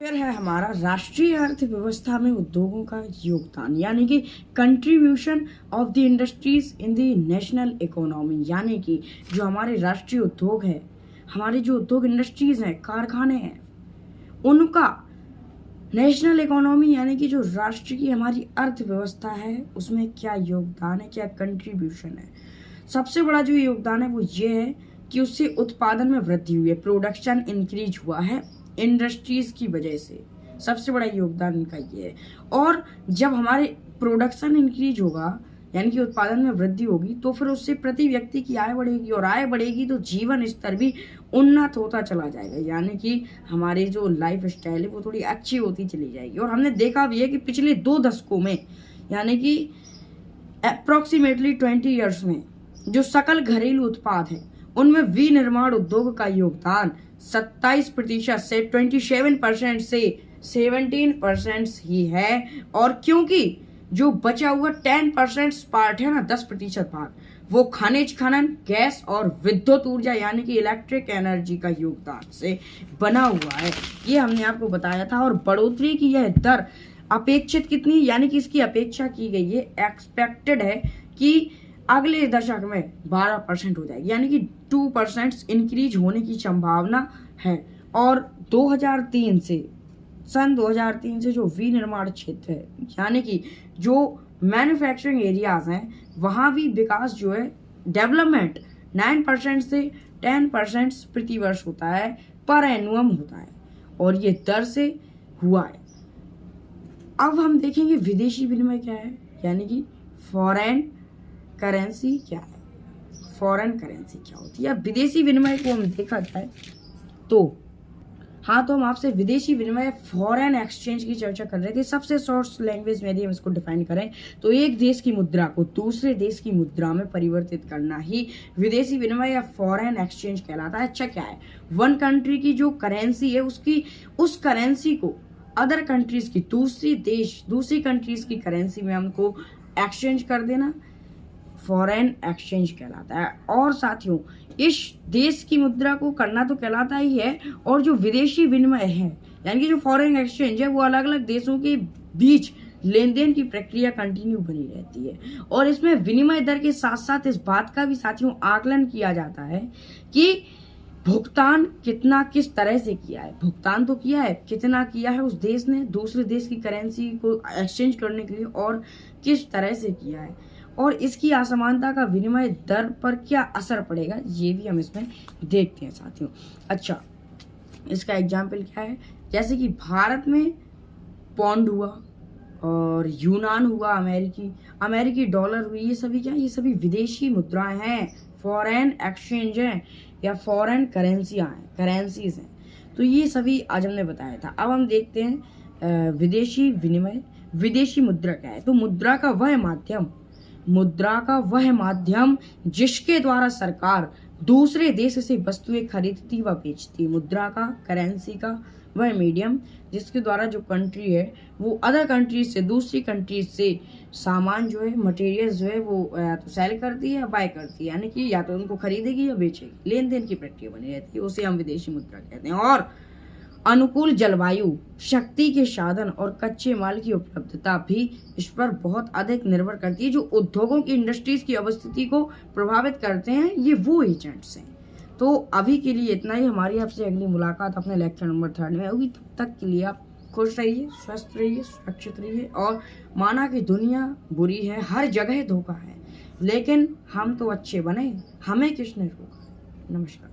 फिर है हमारा राष्ट्रीय अर्थव्यवस्था में उद्योगों का योगदान, यानी कि contribution of the industries in the national economy. यानी कि जो हमारे राष्ट्रीय उद्योग है, हमारे जो उद्योग इंडस्ट्रीज हैं, कारखाने हैं, उनका नेशनल इकोनॉमी यानी कि जो राष्ट्र की हमारी अर्थव्यवस्था है उसमें क्या योगदान है, क्या कंट्रीब्यूशन है। सबसे बड़ा जो योगदान है वो ये है कि उससे उत्पादन में वृद्धि हुई है, प्रोडक्शन इंक्रीज हुआ है इंडस्ट्रीज की वजह से। सबसे बड़ा योगदान इनका ये है। और जब हमारे प्रोडक्शन इंक्रीज होगा यानी कि उत्पादन में वृद्धि होगी तो फिर उससे प्रति व्यक्ति की आय बढ़ेगी, और आय बढ़ेगी तो जीवन स्तर भी उन्नत होता चला जाएगा, यानी कि हमारी जो लाइफ स्टाइल है वो थोड़ी अच्छी होती चली जाएगी। और हमने देखा भी है कि पिछले 2 दशकों में यानी कि अप्रोक्सीमेटली 20 ईयर्स में जो सकल घरेलू उत्पाद है उनमें विनिर्माण उद्योग का योगदान 27% से 27% से 17% ही है। और क्योंकि जो बचा हुआ 10% पार्ट है ना, 10% भाग, वो खनिज खनन, गैस और विद्युत ऊर्जा यानी कि इलेक्ट्रिक एनर्जी का योगदान से बना हुआ है, ये हमने आपको बताया था। और बढ़ोतरी की यह दर अपेक्षित कितनी, यानी कि इसकी अपेक्षा की गई है, एक्सपेक्टेड है कि अगले दशक में 12% हो जाएगी, यानी कि 2% इंक्रीज होने की संभावना है। और 2003 से सन 2003 से जो विनिर्माण क्षेत्र है यानी कि जो मैन्युफैक्चरिंग एरियाज हैं वहाँ भी विकास जो है, डेवलपमेंट 9% से 10% प्रति वर्ष होता है, पर एनुअम होता है, और ये दर से हुआ है। अब हम देखेंगे विदेशी विनिमय क्या है, यानी कि फॉरेन करेंसी क्या है, फॉरेन करेंसी क्या होती है। विदेशी विनिमय को हम देखा जाए तो तो हम आपसे विदेशी विनिमय फॉरेन एक्सचेंज की चर्चा कर रहे थे। सबसे शॉर्ट लैंग्वेज में यदि हम इसको डिफाइन करें तो एक देश की मुद्रा को दूसरे देश की मुद्रा में परिवर्तित करना ही विदेशी विनिमय या फॉरेन एक्सचेंज कहलाता है। अच्छा क्या है, वन कंट्री की जो करेंसी है उसकी उस करेंसी को अदर कंट्रीज की दूसरी कंट्रीज की करेंसी में हमको एक्सचेंज कर देना फॉरेन एक्सचेंज कहलाता है। और साथियों, इस देश की मुद्रा को करना तो कहलाता ही है, और जो विदेशी विनिमय है यानी कि जो फॉरेन एक्सचेंज है वो अलग अलग देशों के बीच लेन देन की प्रक्रिया कंटिन्यू बनी रहती है। और इसमें विनिमय दर के साथ साथ इस बात का भी साथियों आकलन किया जाता है कि भुगतान कितना किस तरह से किया है, भुगतान तो किया है, कितना किया है उस देश ने दूसरे देश की करेंसी को एक्सचेंज करने के लिए, और किस तरह से किया है, और इसकी असमानता का विनिमय दर पर क्या असर पड़ेगा, ये भी हम इसमें देखते हैं साथियों। अच्छा, इसका एग्जाम्पल क्या है, जैसे कि भारत में पौंड हुआ और यूनान हुआ, अमेरिकी डॉलर हुई, ये सभी क्या, ये सभी विदेशी मुद्राएं हैं, फॉरेन एक्सचेंज हैं या फॉरेन करेंसीज हैं। तो ये सभी आज हमने बताया था। अब हम देखते हैं विदेशी विनिमय, विदेशी मुद्रा क्या है। तो मुद्रा का वह माध्यम जिसके द्वारा सरकार दूसरे देश से वस्तुएं खरीदती व बेचती। मुद्रा का, करेंसी का वह मीडियम जिसके द्वारा जो कंट्री है वो अदर कंट्रीज से, दूसरी कंट्रीज से सामान जो है, मटेरियल जो है वो या तो सेल करती है या बाय करती है, यानी कि या तो उनको खरीदेगी या बेचेगी, लेन देन की प्रक्रिया बनी रहती है, उसे हम विदेशी मुद्रा कहते हैं। और अनुकूल जलवायु, शक्ति के साधन और कच्चे माल की उपलब्धता भी इस पर बहुत अधिक निर्भर करती है। जो उद्योगों की, इंडस्ट्रीज की अवस्थिति को प्रभावित करते हैं, ये वो एजेंट्स हैं। तो अभी के लिए इतना ही। हमारी आपसे अगली मुलाकात अपने लेक्चर नंबर 3 में होगी। तब तक के लिए आप खुश रहिए, स्वस्थ रहिए, सुरक्षित रहिए। और माना कि दुनिया बुरी है, हर जगह धोखा है, लेकिन हम तो अच्छे बने, हमें किसने रोका। नमस्कार।